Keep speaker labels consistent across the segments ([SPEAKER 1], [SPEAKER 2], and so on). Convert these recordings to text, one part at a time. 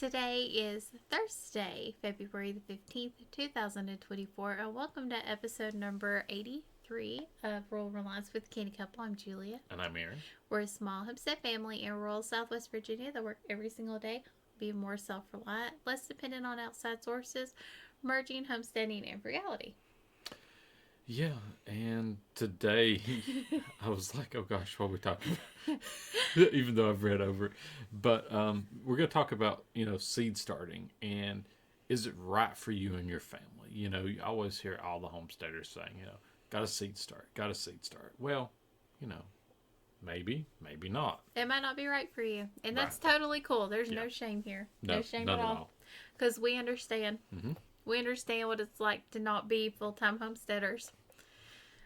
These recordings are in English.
[SPEAKER 1] Today is Thursday, February the 15th, 2024, and welcome to episode number 83 of Rural Reliance with Canny Couple. I'm Julia.
[SPEAKER 2] And I'm Aaron.
[SPEAKER 1] We're a small homestead family in rural Southwest Virginia that work every single day, be more self-reliant, less dependent on outside sources, merging homesteading and frugality.
[SPEAKER 2] Yeah, and today I was like, oh gosh, what are we talking about? Even though I've read over it. But we're going to talk about, seed starting and is it right for you and your family? You always hear all the homesteaders saying, got a seed start, got a seed start. Well, maybe not.
[SPEAKER 1] It might not be right for you, and that's totally cool. There's no shame here. No shame at all. Because we understand.
[SPEAKER 2] Mm-hmm.
[SPEAKER 1] We understand what it's like to not be full-time homesteaders.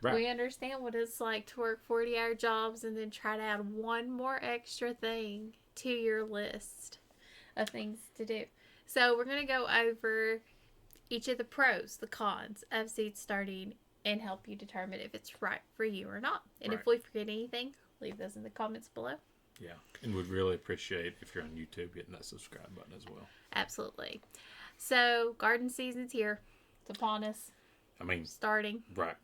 [SPEAKER 2] Right.
[SPEAKER 1] We understand what it's like to work 40-hour jobs and then try to add one more extra thing to your list of things to do. So we're going to go over each of the pros, the cons of seed starting and help you determine if it's right for you or not. And if we forget anything, leave those in the comments below.
[SPEAKER 2] Yeah, and would really appreciate if you're on YouTube hitting that subscribe button as well.
[SPEAKER 1] Absolutely. So garden season's here. It's upon us. Starting.
[SPEAKER 2] Right.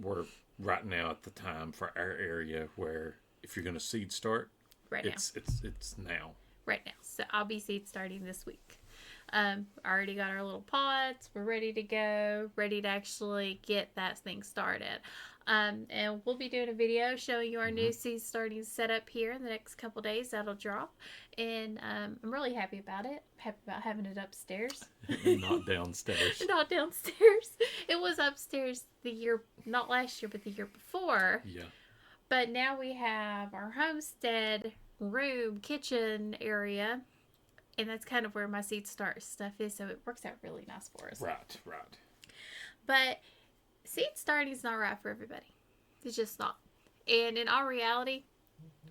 [SPEAKER 2] We're right now at the time for our area where if you're going to seed start, it's now.
[SPEAKER 1] Right now. So I'll be seed starting this week. I already got our little pots. We're ready to go. Ready to actually get that thing started. And we'll be doing a video showing you our new seed starting setup here in the next couple days. That'll drop. And I'm really happy about it. Happy about having it upstairs.
[SPEAKER 2] Not downstairs.
[SPEAKER 1] Not downstairs. It was upstairs not last year, but the year before.
[SPEAKER 2] Yeah. But
[SPEAKER 1] now we have our homestead room, kitchen area. And that's kind of where my seed start stuff is. So it works out really nice for us.
[SPEAKER 2] Right.
[SPEAKER 1] But seed starting is not right for everybody. It's just not. And in all reality,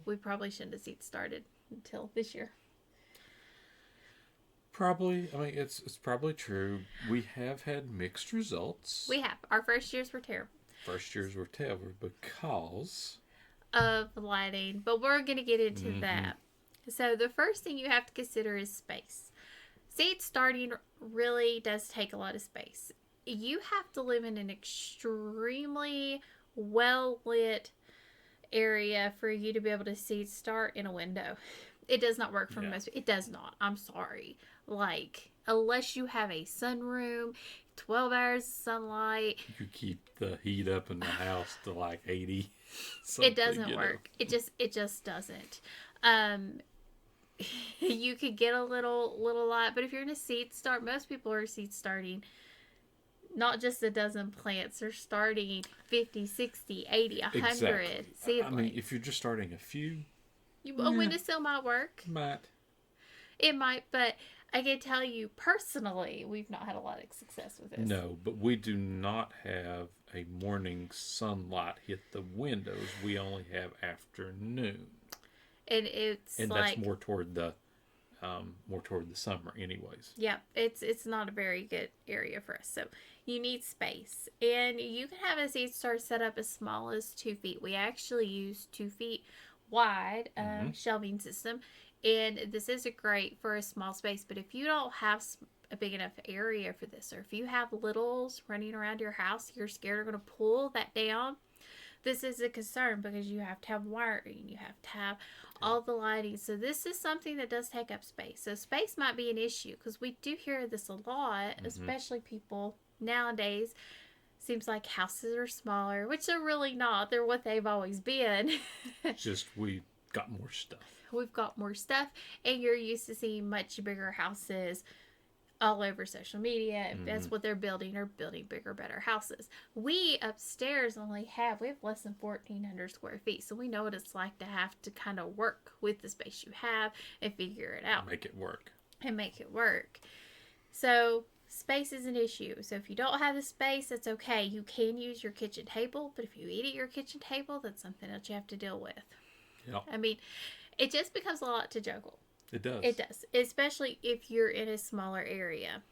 [SPEAKER 1] we probably shouldn't have seed started until this year.
[SPEAKER 2] Probably. It's probably true. We have had mixed results.
[SPEAKER 1] We have. Our first years were terrible.
[SPEAKER 2] Because
[SPEAKER 1] of lighting. But we're going to get into that. So the first thing you have to consider is space. Seed starting really does take a lot of space. You have to live in an extremely well-lit area for you to be able to seed start in a window. It does not work for most people. It does not. I'm sorry. Unless you have a sunroom, 12 hours of sunlight.
[SPEAKER 2] You could keep the heat up in the house to 80.
[SPEAKER 1] It doesn't work. It just doesn't. You could get a little light, but if you're in a seed start, most people are seed starting not just a dozen plants, they're starting 50, 60, 80, 100
[SPEAKER 2] exactly.
[SPEAKER 1] seedlings.
[SPEAKER 2] If you're just starting a few,
[SPEAKER 1] a windowsill might work. It might, but I can tell you personally, we've not had a lot of success with this.
[SPEAKER 2] No, but we do not have a morning sunlight hit the windows. We only have afternoon.
[SPEAKER 1] And
[SPEAKER 2] that's more toward the summer anyways.
[SPEAKER 1] Yeah, it's not a very good area for us. So you need space. And you can have a seed start set up as small as 2 feet. We actually use 2 feet wide shelving system. And this is great for a small space. But if you don't have a big enough area for this, or if you have littles running around your house, you're scared are going to pull that down. This is a concern because you have to have wiring, you have to have all the lighting. So this is something that does take up space. So space might be an issue because we do hear this a lot, especially people nowadays. Seems like houses are smaller, which they're really not. They're what they've always been.
[SPEAKER 2] Just we've got more stuff.
[SPEAKER 1] We've got more stuff, and you're used to seeing much bigger houses all over social media. That's what they're building. They're building bigger, better houses. We upstairs we have less than 1,400 square feet. So we know what it's like to have to kind of work with the space you have and figure it out.
[SPEAKER 2] Make it work.
[SPEAKER 1] So space is an issue. So if you don't have the space, that's okay. You can use your kitchen table, but if you eat at your kitchen table, that's something that you have to deal with.
[SPEAKER 2] Yeah.
[SPEAKER 1] It just becomes a lot to juggle.
[SPEAKER 2] It does.
[SPEAKER 1] It does, especially if you're in a smaller area.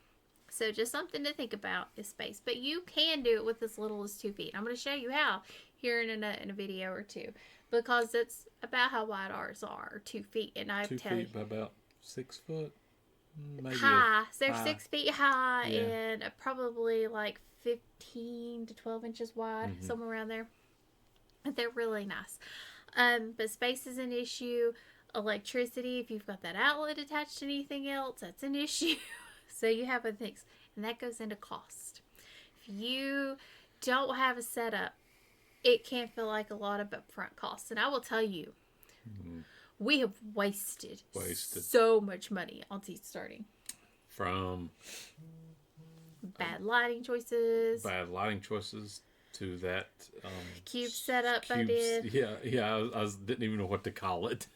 [SPEAKER 1] So just something to think about is space. But you can do it with as little as 2 feet. I'm going to show you how here in a video or two. Because it's about how wide ours are, 2 feet. And
[SPEAKER 2] 2 feet by about 6 foot. maybe
[SPEAKER 1] high. So they're
[SPEAKER 2] high.
[SPEAKER 1] 6 feet high
[SPEAKER 2] Yeah.
[SPEAKER 1] and probably like 15 to 12 inches wide, somewhere around there. They're really nice. But space is an issue. Electricity, if you've got that outlet attached to anything else, that's an issue. So you have other things. And that goes into cost. If you don't have a setup, it can feel like a lot of upfront costs. And I will tell you, we have wasted so much money on seed starting.
[SPEAKER 2] From
[SPEAKER 1] bad lighting choices
[SPEAKER 2] to that
[SPEAKER 1] cube setup I did.
[SPEAKER 2] Yeah. I didn't even know what to call it.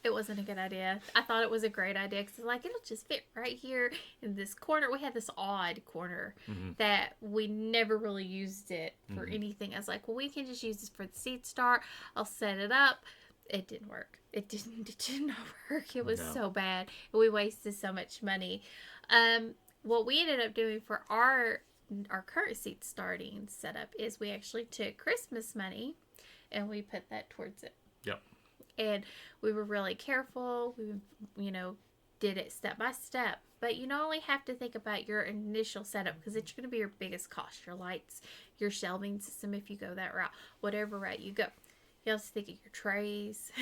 [SPEAKER 1] It wasn't a good idea. I thought it was a great idea because like it'll just fit right here in this corner. We had this odd corner that we never really used it for anything. I was like, well, we can just use this for the seed start. I'll set it up. It didn't work. It did not work. It was so bad. We wasted so much money. What we ended up doing for our current seed starting setup is we actually took Christmas money and we put that towards it.
[SPEAKER 2] Yep.
[SPEAKER 1] And we were really careful. We, did it step by step. But you not only have to think about your initial setup because it's going to be your biggest cost. Your lights, your shelving system if you go that route, whatever route you go. You have to think of your trays.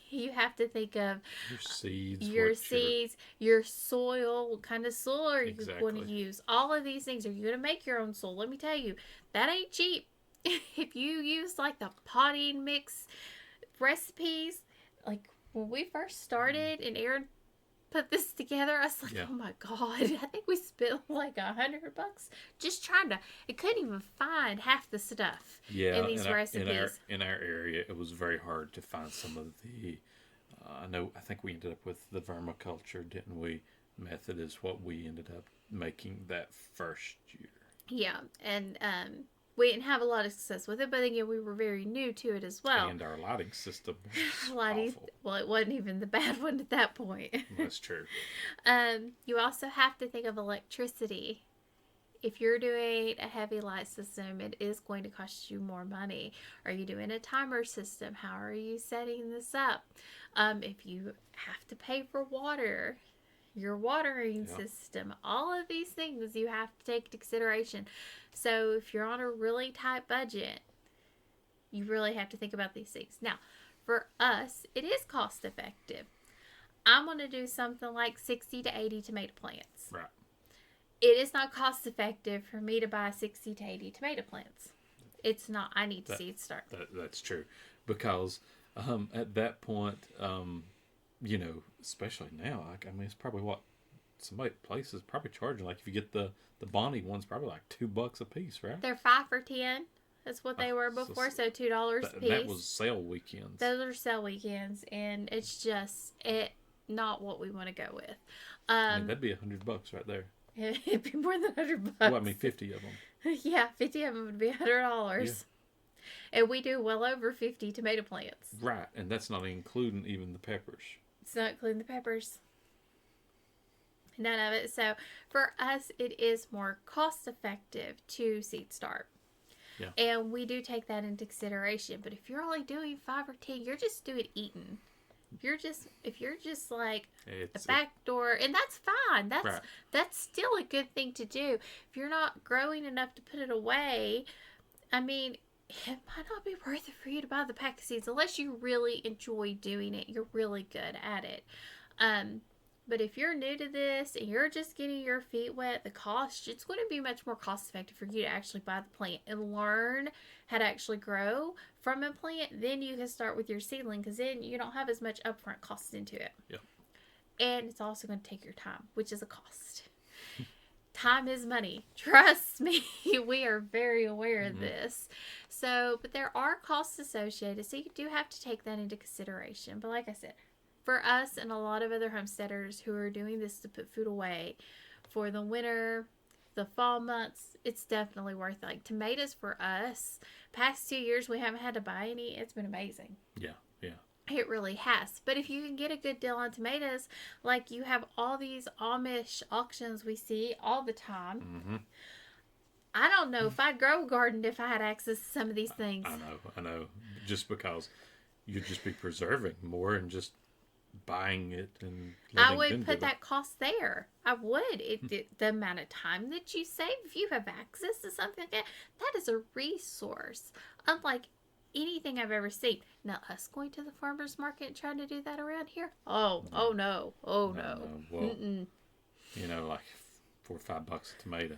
[SPEAKER 1] You have to think of
[SPEAKER 2] your seeds,
[SPEAKER 1] your soil. What kind of soil are you going to use? All of these things. Are you going to make your own soil? Let me tell you, that ain't cheap. If you use like the potting mix recipes, like when we first started and Aaron put this together, I was like, oh my God, I think we spent like $100 just trying to, it couldn't even find half the stuff in these recipes.
[SPEAKER 2] In our area, it was very hard to find some of the, I think we ended up with the vermiculture, didn't we? Method is what we ended up making that first year.
[SPEAKER 1] Yeah, and we didn't have a lot of success with it, but again, we were very new to it as well.
[SPEAKER 2] And our lighting system was awful.
[SPEAKER 1] Well, it wasn't even the bad one at that point.
[SPEAKER 2] That's true.
[SPEAKER 1] You also have to think of electricity. If you're doing a heavy light system, it is going to cost you more money. Are you doing a timer system? How are you setting this up? If you have to pay for water, your watering system, all of these things you have to take into consideration. So if you're on a really tight budget, you really have to think about these things. Now, for us, it is cost effective. I'm going to do something like 60 to 80 tomato plants.
[SPEAKER 2] Right.
[SPEAKER 1] It is not cost effective for me to buy 60 to 80 tomato plants. It's not. I need to seed start.
[SPEAKER 2] That's true. Because at that point, especially now, it's probably what some places probably charging. Like if you get the Bonnie ones, probably like $2 a piece, right?
[SPEAKER 1] They're 5 for 10. That's what they were before, so $2 a piece.
[SPEAKER 2] That was sale weekends.
[SPEAKER 1] Those are sale weekends, and it's just not what we want to go with.
[SPEAKER 2] That'd be $100 right there.
[SPEAKER 1] It'd be more than $100.
[SPEAKER 2] Well, 50 of them.
[SPEAKER 1] Yeah, 50 of them would be $100. Yeah. And we do well over 50 tomato plants.
[SPEAKER 2] Right, and that's not including even the peppers.
[SPEAKER 1] It's not including the peppers. None of it. So for us, it is more cost effective to seed start.
[SPEAKER 2] Yeah.
[SPEAKER 1] And we do take that into consideration. But if you're only doing 5 or 10, you're just doing eating. If you're just like a back door, and that's fine. That's still a good thing to do. If you're not growing enough to put it away, it might not be worth it for you to buy the pack of seeds unless you really enjoy doing it. You're really good at it. But if you're new to this and you're just getting your feet wet, it's going to be much more cost effective for you to actually buy the plant and learn how to actually grow from a plant. Then you can start with your seedling because then you don't have as much upfront costs into it.
[SPEAKER 2] Yeah.
[SPEAKER 1] And it's also going to take your time, which is a cost. Time is money. Trust me. We are very aware of this. So, but there are costs associated. So you do have to take that into consideration. But like I said, for us and a lot of other homesteaders who are doing this to put food away for the winter, the fall months, it's definitely worth it. Like tomatoes for us, past 2 years we haven't had to buy any. It's been amazing.
[SPEAKER 2] Yeah.
[SPEAKER 1] It really has. But if you can get a good deal on tomatoes, like you have all these Amish auctions we see all the time. Mm-hmm. I don't know if I'd grow a garden if I had access to some of these things.
[SPEAKER 2] I know. Just because you'd just be preserving more and just buying it and
[SPEAKER 1] I
[SPEAKER 2] letting them
[SPEAKER 1] would
[SPEAKER 2] do
[SPEAKER 1] put
[SPEAKER 2] it.
[SPEAKER 1] that cost there. I would. The amount of time that you save, if you have access to something like that, that is a resource. Unlike anything I've ever seen. Now, us going to the farmer's market and trying to do that around here? Oh,
[SPEAKER 2] No,
[SPEAKER 1] oh no. Oh
[SPEAKER 2] no,
[SPEAKER 1] no.
[SPEAKER 2] no. Well,
[SPEAKER 1] Mm-mm.
[SPEAKER 2] like $4 or $5 a tomato.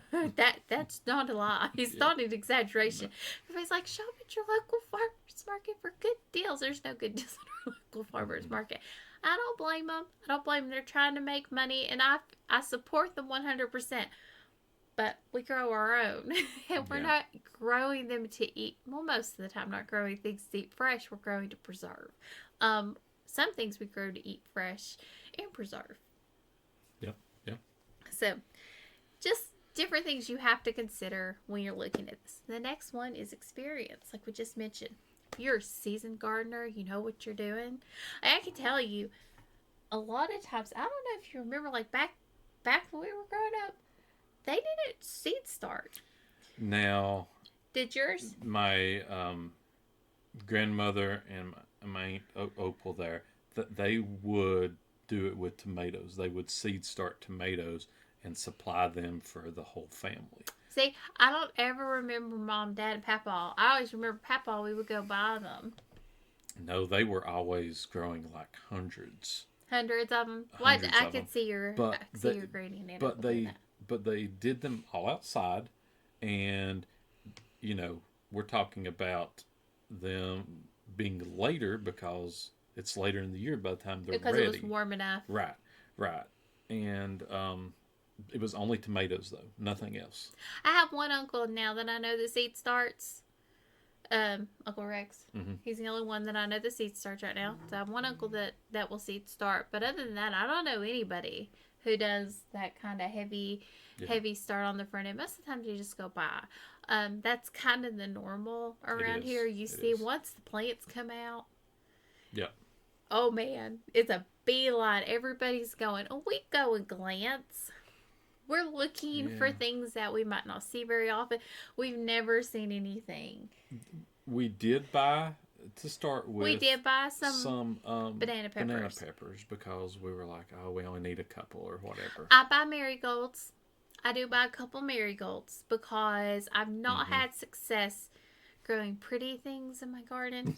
[SPEAKER 1] That's not a lie. It's
[SPEAKER 2] Yeah.
[SPEAKER 1] not an
[SPEAKER 2] No.
[SPEAKER 1] exaggeration. Everybody's like, shop at your local farmer's market for good deals. There's no good deals at our local farmer's
[SPEAKER 2] Mm-mm.
[SPEAKER 1] market. I don't blame them. I don't blame them. They're trying to make money, and I support them 100%. But we grow our own, and we're
[SPEAKER 2] Yeah.
[SPEAKER 1] not growing them to eat. Well, most of the time, not growing things to eat fresh. We're growing to preserve. Um, some things we grow to eat fresh and preserve.
[SPEAKER 2] Yep. Yep.
[SPEAKER 1] So just different things you have to consider when you're looking at this. The next one is experience, like we just mentioned. If you're a seasoned gardener, you know what you're doing. I can tell you, a lot of times, I don't know if you remember, like back when we were growing up, they didn't seed start.
[SPEAKER 2] Now,
[SPEAKER 1] Did yours?
[SPEAKER 2] my grandmother and my aunt Opal there, that they would do it with tomatoes. They would seed start tomatoes and supply them for the whole family.
[SPEAKER 1] See, I don't ever remember mom, dad, and papa. I always remember papa. We would go buy them.
[SPEAKER 2] No, they were always growing like hundreds,
[SPEAKER 1] Hundreds of them. What
[SPEAKER 2] hundreds
[SPEAKER 1] I
[SPEAKER 2] of them.
[SPEAKER 1] could see your, I
[SPEAKER 2] But
[SPEAKER 1] could see
[SPEAKER 2] they,
[SPEAKER 1] your granny and
[SPEAKER 2] but
[SPEAKER 1] uncle doing
[SPEAKER 2] they,
[SPEAKER 1] that.
[SPEAKER 2] but they did them all outside, and you know, we're talking about them being later because it's later in the year by the time they're
[SPEAKER 1] Because it was
[SPEAKER 2] ready.
[SPEAKER 1] warm enough.
[SPEAKER 2] Right, right. And it was only tomatoes though, nothing else.
[SPEAKER 1] I have one uncle now that I know the seed starts. Uncle Rex.
[SPEAKER 2] Mm-hmm.
[SPEAKER 1] He's the only one that I know the seed starts right now. So I have one uncle that will seed start. But other than that, I don't know anybody who does that kind of heavy start on the front end. Most of the time, you just go by. That's kind of the normal around here. You see, once the plants come out,
[SPEAKER 2] Yep.
[SPEAKER 1] oh man, it's a beeline. Everybody's going. Oh, we go and glance. We're looking for things that we might not see very often. We've never seen anything.
[SPEAKER 2] We did buy to start with.
[SPEAKER 1] We did buy some
[SPEAKER 2] banana
[SPEAKER 1] banana peppers.
[SPEAKER 2] because we were like, oh, we only need a couple or whatever.
[SPEAKER 1] I buy marigolds. I do buy a couple marigolds because I've not had success growing pretty things in my garden.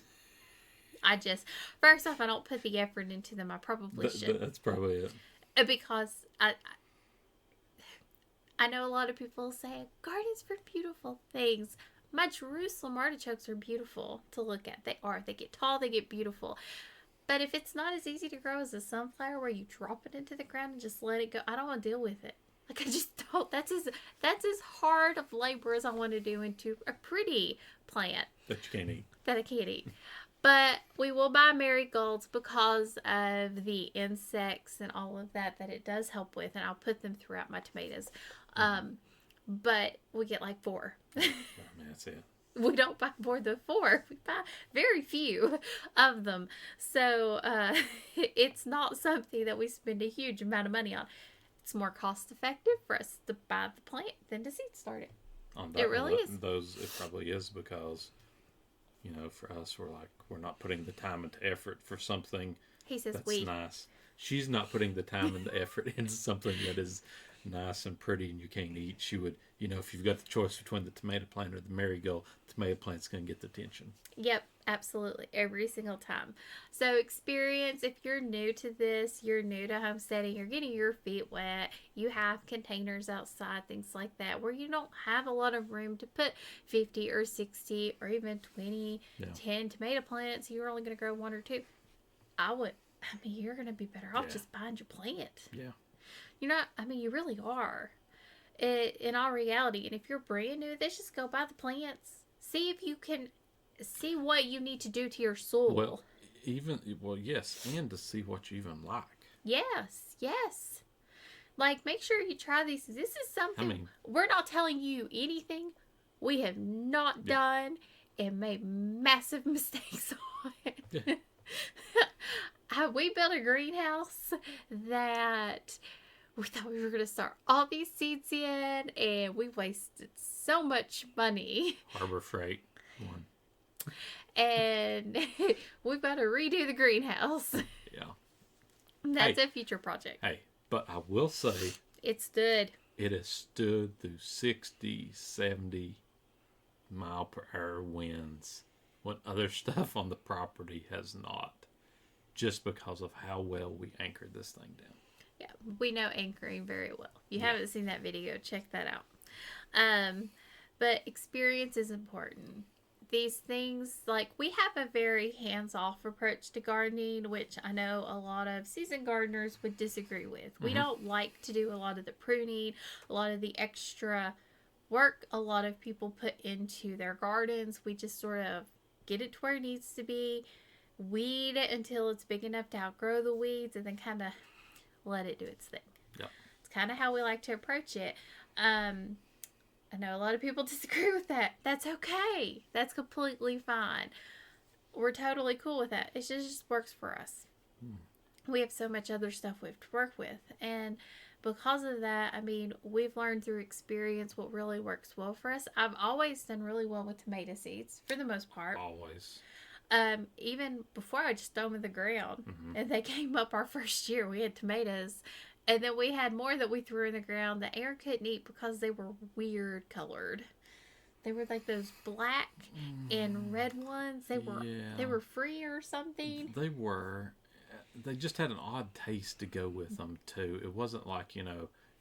[SPEAKER 1] First off, I don't put the effort into them. I probably should.
[SPEAKER 2] That's probably it.
[SPEAKER 1] Because I know a lot of people say gardens for beautiful things. My Jerusalem artichokes are beautiful to look at. They are. They get tall. They get beautiful. But if it's not as easy to grow as a sunflower where you drop it into the ground and just let it go, I don't want to deal with it. Like, I just don't. That's as hard of labor as I want to do into a pretty plant
[SPEAKER 2] That you can't eat.
[SPEAKER 1] that I can't eat. But we will buy marigolds because of the insects and all of that it does help with, and I'll put them throughout my tomatoes. But we get like 4.
[SPEAKER 2] I mean, that's it.
[SPEAKER 1] We don't buy more than 4. We buy very few of them. So it's not something that we spend a huge amount of money on. It's more cost effective for us to buy the plant than to seed start it. It really is.
[SPEAKER 2] It probably is because, for us, we're not putting the time and effort for something
[SPEAKER 1] He says
[SPEAKER 2] that's nice. She's not putting the time and the effort into something that is nice and pretty and you can't eat. She would, if you've got the choice between the tomato plant or the marigold, the tomato plant's going to get the attention.
[SPEAKER 1] Yep, absolutely. Every single time. So experience, if you're new to this, you're new to homesteading, you're getting your feet wet, you have containers outside, things like that, where you don't have a lot of room to put 50 or 60 or even 20, 10 tomato plants, you're only going to grow 1 or 2. You're going to be better off just buying your plant.
[SPEAKER 2] Yeah.
[SPEAKER 1] You really are. In all reality, and if you're brand new, let's just go buy the plants. See if you can see what you need to do to your soil.
[SPEAKER 2] Yes, and to see what you even like.
[SPEAKER 1] Yes. Like, make sure you try these. This is something we're not telling you anything we have not done and made massive mistakes on. We built a greenhouse that we thought we were going to start all these seeds in, and we wasted so much money.
[SPEAKER 2] Harbor Freight one.
[SPEAKER 1] And we've got to redo the greenhouse.
[SPEAKER 2] Yeah.
[SPEAKER 1] That's
[SPEAKER 2] Hey,
[SPEAKER 1] a future project.
[SPEAKER 2] hey, but I will say
[SPEAKER 1] It stood.
[SPEAKER 2] it has stood through 60, 70 mile per hour winds when other stuff on the property has not, just because of how well we anchored this thing down.
[SPEAKER 1] Yeah, we know anchoring very well. If you
[SPEAKER 2] Yeah.
[SPEAKER 1] haven't seen that video, check that out. Um, but experience is important. These things, like, we have a very hands-off approach to gardening, which I know a lot of seasoned gardeners would disagree with. We don't like to do a lot of the pruning, a lot of the extra work a lot of people put into their gardens. We just sort of get it to where it needs to be, weed it until it's big enough to outgrow the weeds, and then kind of let it do its thing.
[SPEAKER 2] Yeah.
[SPEAKER 1] It's kind of how we like to approach it. I know a lot of people disagree with that. That's okay. That's completely fine. We're totally cool with that. It just works for us. We have so much other stuff we have to work with. And because of that, I mean, we've learned through experience what really works well for us. I've always done really well with tomato seeds for the most part.
[SPEAKER 2] Always.
[SPEAKER 1] Even before I just throw them in the ground, and they came up our first year, we had tomatoes, and then we had more that we threw in the ground that Aaron couldn't eat because they were weird colored. They were like those black and red ones. They were free or something.
[SPEAKER 2] They were. They just had an odd taste to go with them too. It wasn't like,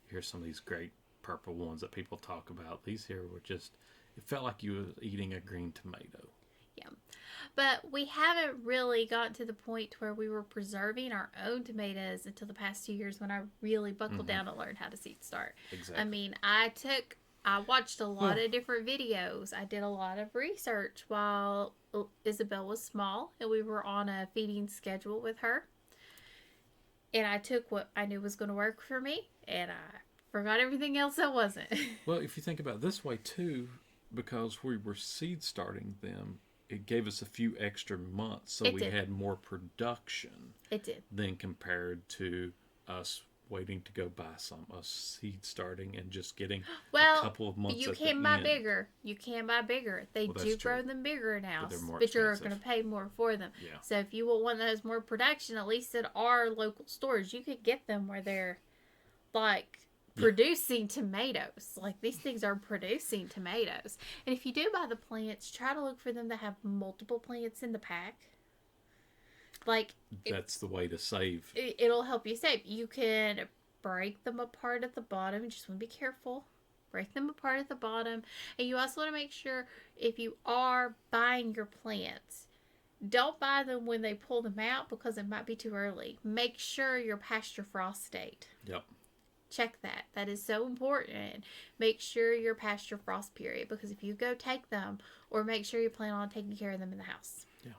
[SPEAKER 2] here's some of these great purple ones that people talk about. These here were just, it felt like you were eating a green tomato.
[SPEAKER 1] Yeah. But we haven't really gotten to the point where we were preserving our own tomatoes until the past 2 years when I really buckled down to learn how to seed start.
[SPEAKER 2] Exactly.
[SPEAKER 1] I mean, I watched a lot of different videos. I did a lot of research while Isabel was small and we were on a feeding schedule with her. And I took what I knew was going to work for me and I forgot everything else that wasn't.
[SPEAKER 2] Well, if you think about it this way too, because we were seed starting them, it gave us a few extra months, so we had more production.
[SPEAKER 1] It did.
[SPEAKER 2] Than compared to us waiting to go buy us seed starting and just getting a couple of months.
[SPEAKER 1] You can buy bigger. You can buy bigger. They do grow them bigger now, but you're going to pay more for them.
[SPEAKER 2] Yeah.
[SPEAKER 1] So if you want one that has more production, at least at our local stores, you could get them where they're like producing tomatoes. Like these things are producing tomatoes. And if you do buy the plants, try to look for them that have multiple plants in the pack. Like
[SPEAKER 2] that's the way to save.
[SPEAKER 1] It'll help you save. You can break them apart at the bottom. You just want to be careful. Break them apart at the bottom. And you also want to make sure if you are buying your plants, don't buy them when they pull them out because it might be too early. Make sure you're past your frost date.
[SPEAKER 2] Yep.
[SPEAKER 1] Check that. That is so important. Make sure you're past your frost period because if you go take them, or make sure you plan on taking care of them in the house.
[SPEAKER 2] Yeah.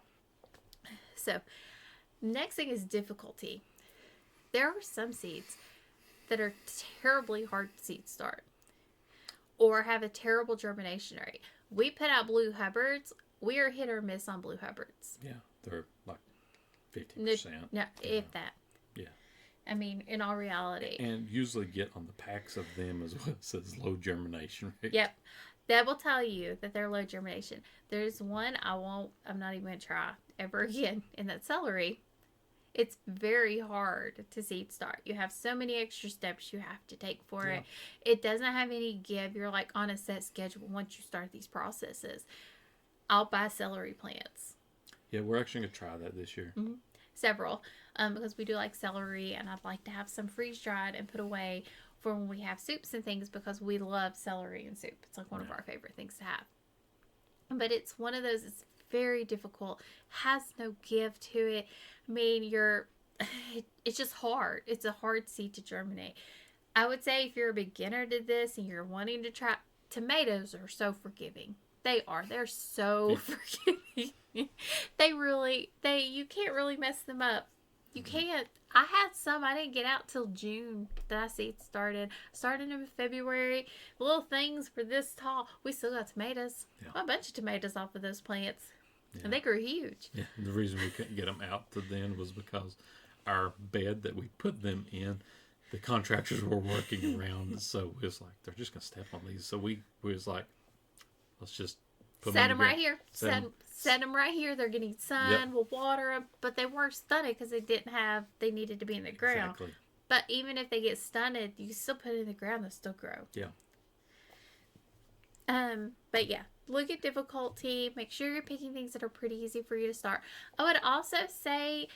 [SPEAKER 1] So, next thing is difficulty. There are some seeds that are terribly hard to seed start or have a terrible germination rate. We put out Blue Hubbards. We are hit or miss on Blue Hubbards.
[SPEAKER 2] Yeah, they're like 50%.
[SPEAKER 1] No, if that.
[SPEAKER 2] Yeah.
[SPEAKER 1] I mean, in all reality.
[SPEAKER 2] And usually get on the packs of them as well. It says low germination rate.
[SPEAKER 1] Yep. That will tell you that they're low germination. There's one I'm not even going to try ever again, and that's celery. It's very hard to seed start. You have so many extra steps you have to take for it. It doesn't have any give. You're like on a set schedule once you start these processes. I'll buy celery plants.
[SPEAKER 2] Yeah, we're actually going to try that this year.
[SPEAKER 1] Mm-hmm. Several. Because we do like celery, and I'd like to have some freeze-dried and put away for when we have soups and things because we love celery in soup. It's like one of our favorite things to have. But it's one of those, it's very difficult, has no give to it. I mean, it's just hard. It's a hard seed to germinate. I would say if you're a beginner to this and you're wanting to try, tomatoes are so forgiving. They are. They're so forgiving. You can't really mess them up. You can't. I had some I didn't get out till June that I seed started. Started in February. Little things were this tall. We still got tomatoes. A bunch of tomatoes off of those plants. Yeah. And they grew huge.
[SPEAKER 2] Yeah, the reason we couldn't get them out to then was because our bed that we put them in, the contractors were working around. So it was like, they're just going to step on these. So we was like, let's just Put
[SPEAKER 1] Set
[SPEAKER 2] on the
[SPEAKER 1] them right
[SPEAKER 2] ground.
[SPEAKER 1] here.
[SPEAKER 2] Set 'em-
[SPEAKER 1] Set them right here. They're getting sun.
[SPEAKER 2] Yep.
[SPEAKER 1] We'll water them, but they weren't stunted because they needed to be in the ground.
[SPEAKER 2] Exactly.
[SPEAKER 1] But even if they get stunted, you can still put it in the ground. They'll still grow.
[SPEAKER 2] Yeah.
[SPEAKER 1] But yeah, look at difficulty. Make sure you're picking things that are pretty easy for you to start. I would also say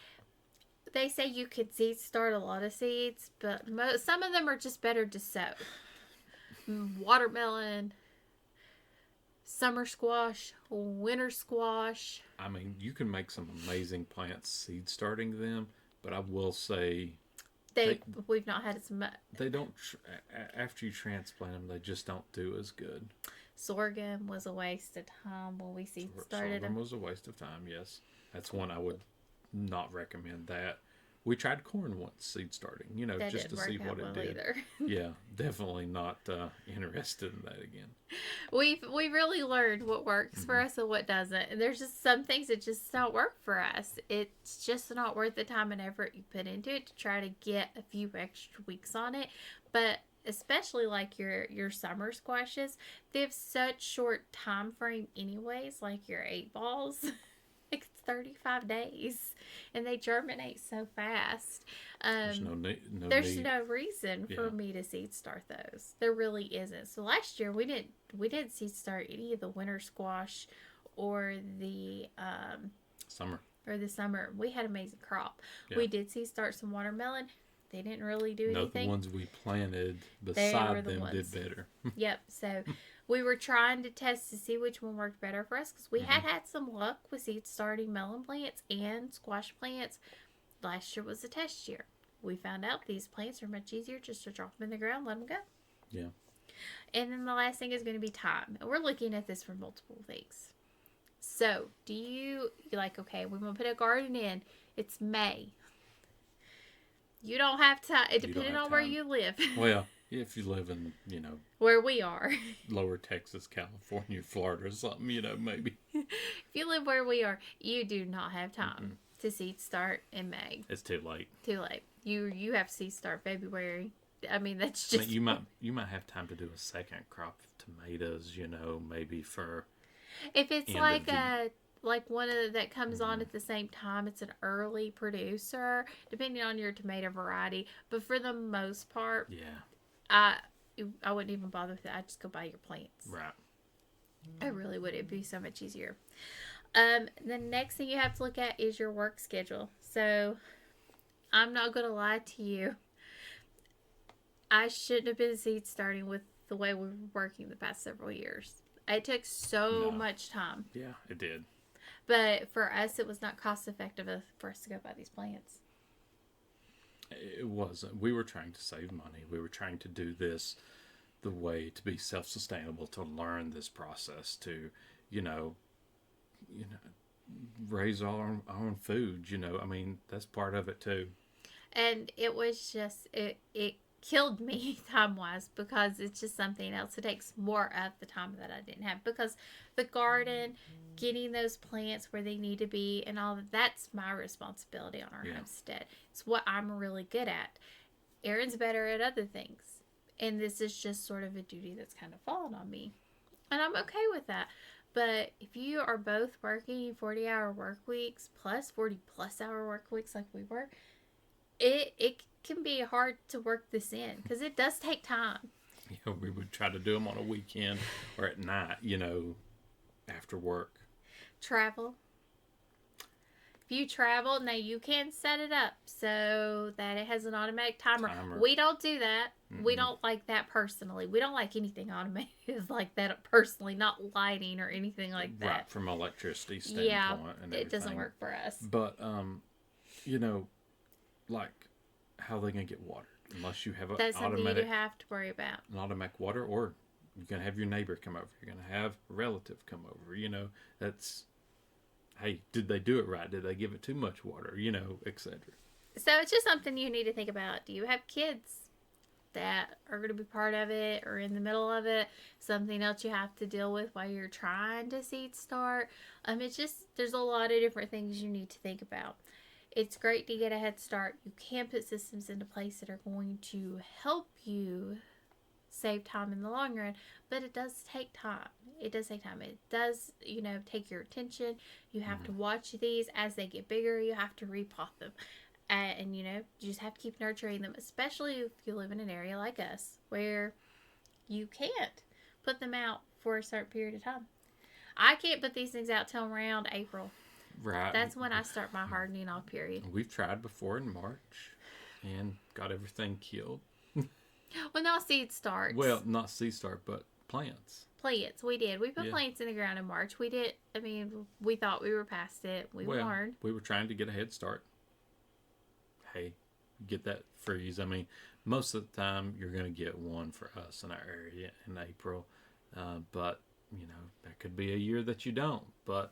[SPEAKER 1] they say you could seed start a lot of seeds, but some of them are just better to sow. Watermelon, summer squash, winter squash.
[SPEAKER 2] I mean, you can make some amazing plants seed starting them, but I will say
[SPEAKER 1] We've not had as much.
[SPEAKER 2] they don't after you transplant them, they just don't do as good.
[SPEAKER 1] Sorghum was a waste of time when we seed started
[SPEAKER 2] Sorghum
[SPEAKER 1] them.
[SPEAKER 2] was a waste of time. Yes, that's one I would not recommend. That we tried corn once seed starting,
[SPEAKER 1] That
[SPEAKER 2] just to
[SPEAKER 1] didn't
[SPEAKER 2] see
[SPEAKER 1] work
[SPEAKER 2] what
[SPEAKER 1] out
[SPEAKER 2] it
[SPEAKER 1] well
[SPEAKER 2] did.
[SPEAKER 1] either.
[SPEAKER 2] Yeah, definitely not interested in that again.
[SPEAKER 1] We've really learned what works for us and what doesn't. And there's just some things that just don't work for us. It's just not worth the time and effort you put into it to try to get a few extra weeks on it. But especially like your summer squashes, they have such short time frame anyways, like your 8 balls. Like 35 days, and they germinate so fast.
[SPEAKER 2] There's no
[SPEAKER 1] There's
[SPEAKER 2] need.
[SPEAKER 1] no reason for me to seed start those. There really isn't. So last year we didn't seed start any of the winter squash or the
[SPEAKER 2] Summer.
[SPEAKER 1] summer. We had amazing crop.
[SPEAKER 2] Yeah.
[SPEAKER 1] We did seed start some watermelon. They didn't really do
[SPEAKER 2] No,
[SPEAKER 1] anything.
[SPEAKER 2] the ones we planted
[SPEAKER 1] They were
[SPEAKER 2] beside
[SPEAKER 1] the
[SPEAKER 2] them
[SPEAKER 1] ones.
[SPEAKER 2] did better.
[SPEAKER 1] Yep. So we were trying to test to see which one worked better for us because we had some luck with seed starting melon plants and squash plants. Last year was a test year. We found out these plants are much easier just to drop them in the ground, let them go.
[SPEAKER 2] Yeah.
[SPEAKER 1] And then the last thing is going to be time. And we're looking at this for multiple things. So, you're like, okay, we're going to put a garden in. It's May. You don't have time, depending on where you live.
[SPEAKER 2] Well, if you live in,
[SPEAKER 1] where we are.
[SPEAKER 2] lower Texas, California, Florida or something, maybe.
[SPEAKER 1] If you live where we are, you do not have time to seed start in May.
[SPEAKER 2] It's too late.
[SPEAKER 1] Too late. You have to seed start February. I mean, that's just...
[SPEAKER 2] You might have time to do a second crop of tomatoes, maybe for...
[SPEAKER 1] If it's like one of that comes on at the same time, it's an early producer, depending on your tomato variety. But for the most part, I wouldn't even bother with it. I'd just go buy your plants.
[SPEAKER 2] Right.
[SPEAKER 1] I really would. It'd be so much easier. The next thing you have to look at is your work schedule. So, I'm not going to lie to you. I shouldn't have been seed starting with the way we were working the past several years. It took so much time.
[SPEAKER 2] Yeah, it did.
[SPEAKER 1] But for us, it was not cost effective for us to go buy these plants.
[SPEAKER 2] It wasn't. We were trying to save money. We were trying to do this the way to be self-sustainable, to learn this process, to, raise our own food. I mean, that's part of it too.
[SPEAKER 1] And it was just, it killed me time-wise because it's just something else. It takes more of the time that I didn't have because the garden, getting those plants where they need to be and all that's my responsibility on our homestead. It's what I'm really good at. Aaron's better at other things. And this is just sort of a duty that's kind of fallen on me. And I'm okay with that. But if you are both working 40-hour work weeks plus 40-plus hour work weeks like we were, it can be hard to work this in because it does take time.
[SPEAKER 2] We would try to do them on a weekend or at night, after work.
[SPEAKER 1] Travel. If you travel, now you can set it up so that it has an automatic timer. We don't do that. We don't like that personally. We don't like anything automated like that personally, not lighting or anything like that.
[SPEAKER 2] Right, from electricity standpoint and everything.
[SPEAKER 1] It doesn't work for us.
[SPEAKER 2] But, like, how are they going to get water? Unless you have an
[SPEAKER 1] That's
[SPEAKER 2] automatic...
[SPEAKER 1] something you have to worry about.
[SPEAKER 2] An automatic water, or you're going to have your neighbor come over. You're going to have a relative come over. That's... Hey, did they do it right? Did they give it too much water? Etc.
[SPEAKER 1] So it's just something you need to think about. Do you have kids that are going to be part of it or in the middle of it? Something else you have to deal with while you're trying to seed start? It's just, there's a lot of different things you need to think about. It's great to get a head start. You can put systems into place that are going to help you save time in the long run, but it does take time. It does take time. It does, take your attention. You have to watch these as they get bigger. You have to repot them. And you just have to keep nurturing them, especially if you live in an area like us where you can't put them out for a certain period of time. I can't put these things out till around April.
[SPEAKER 2] Right.
[SPEAKER 1] That's when I start my hardening off period.
[SPEAKER 2] We've tried before in March and got everything killed.
[SPEAKER 1] Well, not seed starts.
[SPEAKER 2] Well, not seed start, but plants.
[SPEAKER 1] Plants, we did. We put plants in the ground in March. We did. I mean, we thought we were past it. We weren't.
[SPEAKER 2] We were trying to get a head start. Hey, get that freeze. I mean, most of the time you're going to get one for us in our area in April. But, that could be a year that you don't. But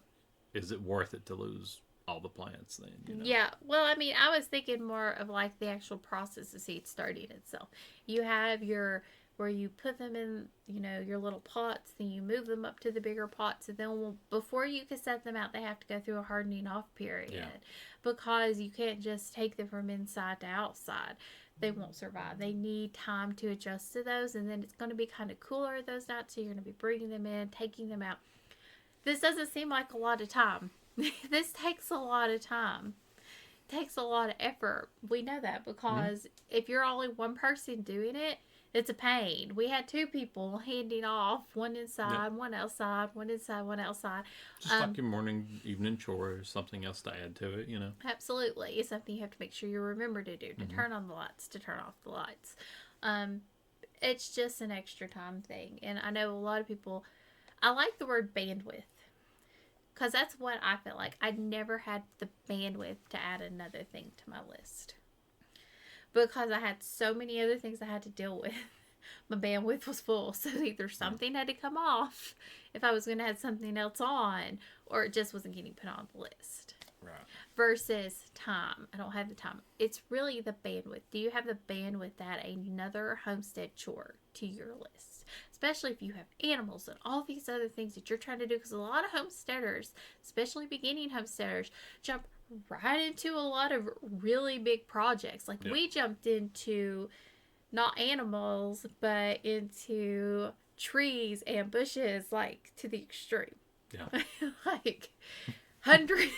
[SPEAKER 2] is it worth it to lose all the plants then?
[SPEAKER 1] Yeah. Well, I mean, I was thinking more of like the actual process of seed starting itself. You have where you put them in, your little pots, then you move them up to the bigger pots, and then before you can set them out, they have to go through a hardening off period because you can't just take them from inside to outside. They won't survive. They need time to adjust to those, and then it's going to be kind of cooler those nights, so you're going to be bringing them in, taking them out. This doesn't seem like a lot of time. This takes a lot of time. It takes a lot of effort. We know that because if you're only one person doing it, it's a pain. We had two people handing off, one inside, one outside, one inside, one outside.
[SPEAKER 2] Just like your morning, evening chore or something else to add to it,
[SPEAKER 1] Absolutely. It's something you have to make sure you remember to do, to turn on the lights, to turn off the lights. It's just an extra time thing. And I know a lot of people, I like the word bandwidth. Because that's what I felt like. I never had the bandwidth to add another thing to my list. Because I had so many other things I had to deal with. My bandwidth was full. So either something had to come off if I was going to add something else on. Or it just wasn't getting put on the list.
[SPEAKER 2] Right.
[SPEAKER 1] Versus time. I don't have the time. It's really the bandwidth. Do you have the bandwidth to add another homestead chore to your list? Especially if you have animals and all these other things that you're trying to do. Because a lot of homesteaders, especially beginning homesteaders, jump right into a lot of really big projects. Like we jumped into not animals, but into trees and bushes, like to the extreme.
[SPEAKER 2] Yeah.
[SPEAKER 1] Like hundreds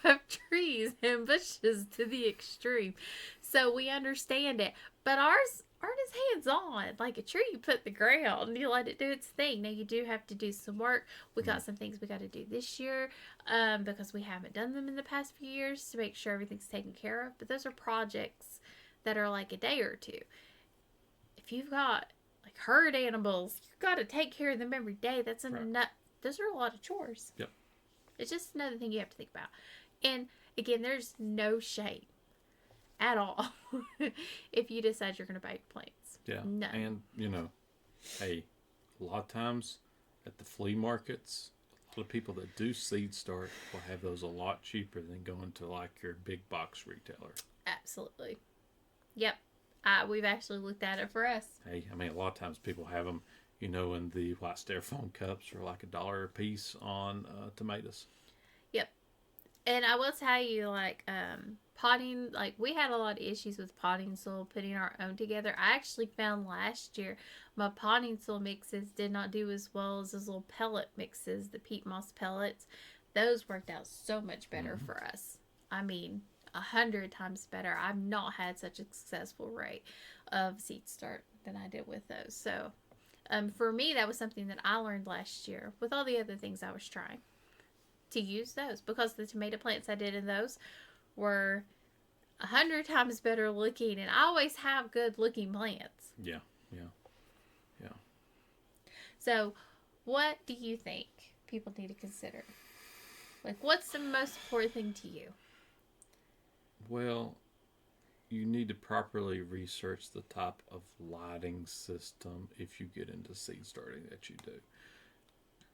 [SPEAKER 1] of trees and bushes to the extreme. So we understand it. But ours aren't as hands-on. Like a tree, you put in the ground and you let it do its thing. Now you do have to do some work. We got some things we got to do this year because we haven't done them in the past few years to make sure everything's taken care of. But those are projects that are like a day or two. If you've got like herd animals, you've got to take care of them every day. That's those are a lot of chores.
[SPEAKER 2] Yep.
[SPEAKER 1] It's just another thing you have to think about. And again, there's no shame at all if you decide you're going to buy plants.
[SPEAKER 2] Yeah.
[SPEAKER 1] No.
[SPEAKER 2] And, hey, a lot of times at the flea markets, a lot of people that do seed start will have those a lot cheaper than going to like your big box retailer.
[SPEAKER 1] Absolutely. Yep. We've actually looked at it for us.
[SPEAKER 2] Hey, I mean, a lot of times people have them, in the white styrofoam cups for like $1 a piece on tomatoes.
[SPEAKER 1] Yep. And I will tell you, like, potting, like, we had a lot of issues with potting soil, putting our own together. I actually found last year my potting soil mixes did not do as well as those little pellet mixes, the peat moss pellets. Those worked out so much better for us. I mean, 100 times better. I've not had such a successful rate of seed start than I did with those. So, for me, that was something that I learned last year with all the other things I was trying to use those, because the tomato plants I did in those were 100 times better looking, and I always have good looking plants.
[SPEAKER 2] Yeah.
[SPEAKER 1] So, what do you think people need to consider? Like, what's the most important thing to you?
[SPEAKER 2] Well, you need to properly research the type of lighting system if you get into seed starting that you do.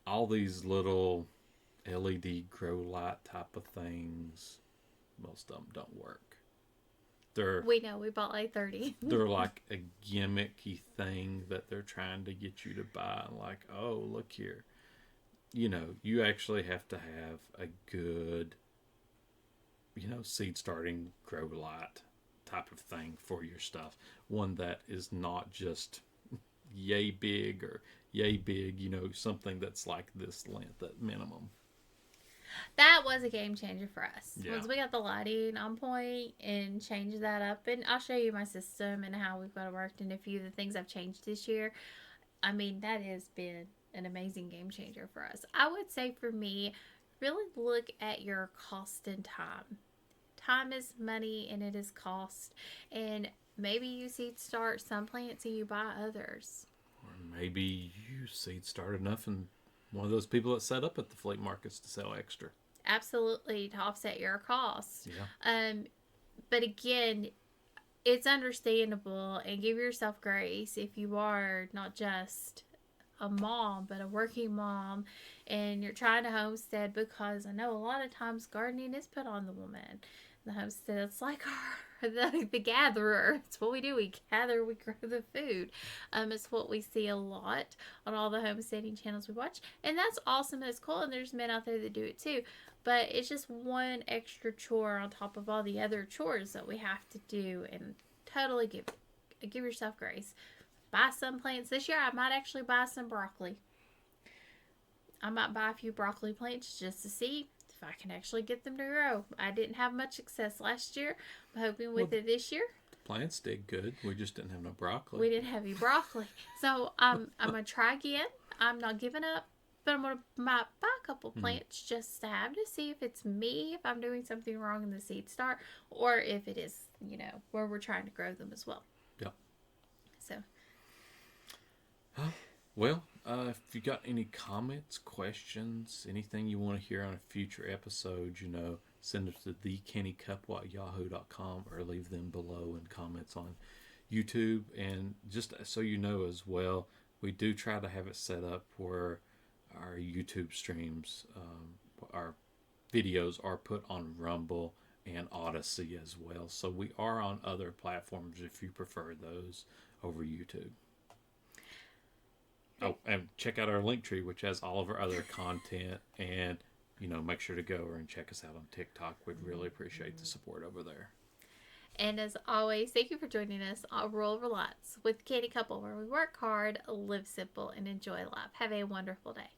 [SPEAKER 2] All these little LED grow light type of things, most of them don't work.
[SPEAKER 1] We know, we bought like 30.
[SPEAKER 2] They're like a gimmicky thing that they're trying to get you to buy. Like, oh, look here. You actually have to have a good, seed starting grow light type of thing for your stuff. One that is not just yay big or yay big, something that's like this length at minimum.
[SPEAKER 1] That was a game changer for us.
[SPEAKER 2] Yeah.
[SPEAKER 1] Once we got the lighting on point and changed that up, and I'll show you my system and how we've got it worked and a few of the things I've changed this year. I mean, that has been an amazing game changer for us. I would say for me, really look at your cost and time. Time is money and it is cost. And maybe you seed start some plants and you buy others.
[SPEAKER 2] Or maybe you seed start enough and one of those people that set up at the flea markets to sell extra.
[SPEAKER 1] Absolutely, to offset your costs.
[SPEAKER 2] Yeah.
[SPEAKER 1] But again, it's understandable and give yourself grace if you are not just a mom but a working mom and you're trying to homestead, because I know a lot of times gardening is put on the woman. The homestead, it's like the gatherer. It's what we do. We gather, we grow the food. It's what we see a lot on all the homesteading channels we watch, and that's awesome. It's cool, and there's men out there that do it too. But it's just one extra chore on top of all the other chores that we have to do, and totally give yourself grace. Buy some plants this year. I might actually buy some broccoli. I might buy a few broccoli plants just to see if I can actually get them to grow. I didn't have much success last year. I'm hoping with it this year.
[SPEAKER 2] The plants did good. We just didn't have no broccoli.
[SPEAKER 1] We didn't have any broccoli. So I'm going to try again. I'm not giving up. But I'm going to buy a couple plants just to have to see if it's me, if I'm doing something wrong in the seed start, or if it is, where we're trying to grow them as well.
[SPEAKER 2] Yep.
[SPEAKER 1] So.
[SPEAKER 2] Well, if you got any comments, questions, anything you want to hear on a future episode, send them to thecannycouple@yahoo.com or leave them below in comments on YouTube. And just so you know as well, we do try to have it set up where our YouTube streams, our videos are put on Rumble and Odyssey as well. So we are on other platforms if you prefer those over YouTube. Oh, and check out our link tree, which has all of our other content. And, make sure to go over and check us out on TikTok. We'd really appreciate the support over there.
[SPEAKER 1] And as always, thank you for joining us on Rural Reliance with Canny Couple, where we work hard, live simple, and enjoy life. Have a wonderful day.